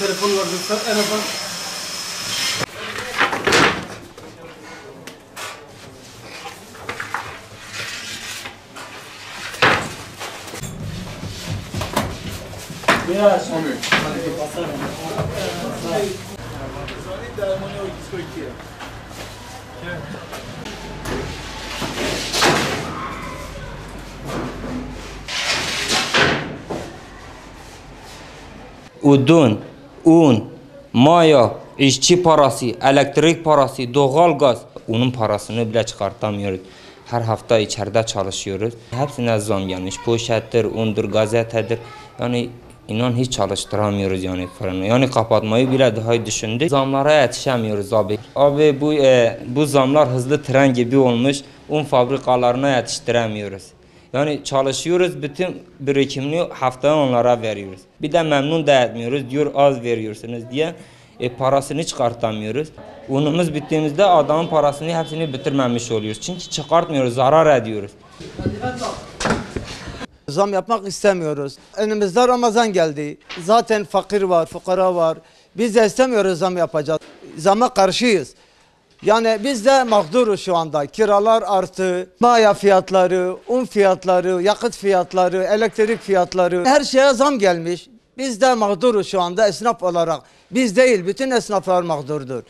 Telefon var lütfen. En azından Yes. Odun, un, maya, işçi parası, elektrik parası, doğalgaz. Onun parasını bile çıkartamıyoruz. Her hafta içeride çalışıyoruz. Hepsine zam gelmiş. Poşettir, undur, gazetedir. Yani inan hiç çalıştıramıyoruz yani fırını. Yani kapatmayı bile daha düşündük. Zamlara yetişemiyoruz abi. Abi bu zamlar hızlı tren gibi olmuş. Un fabrikalarına yetiştiremiyoruz. Yani çalışıyoruz, bütün birikimini haftaya onlara veriyoruz. Bir de memnun da etmiyoruz, diyor az veriyorsunuz diye. Parasını çıkartamıyoruz. Unumuz bittiğimizde adamın parasını hepsini bitirmemiş oluyoruz. Çünkü çıkartmıyoruz, zarar ediyoruz. Zam yapmak istemiyoruz. Önümüzde Ramazan geldi. Zaten fakir var, fukara var. Biz de istemiyoruz zam yapacağız. Zama karşıyız. Yani biz de mağduruz şu anda. Kiralar arttı, maya fiyatları, un fiyatları, yakıt fiyatları, elektrik fiyatları, her şeye zam gelmiş. Biz de mağduruz şu anda esnaf olarak. Biz değil, bütün esnaflar mağdurdur.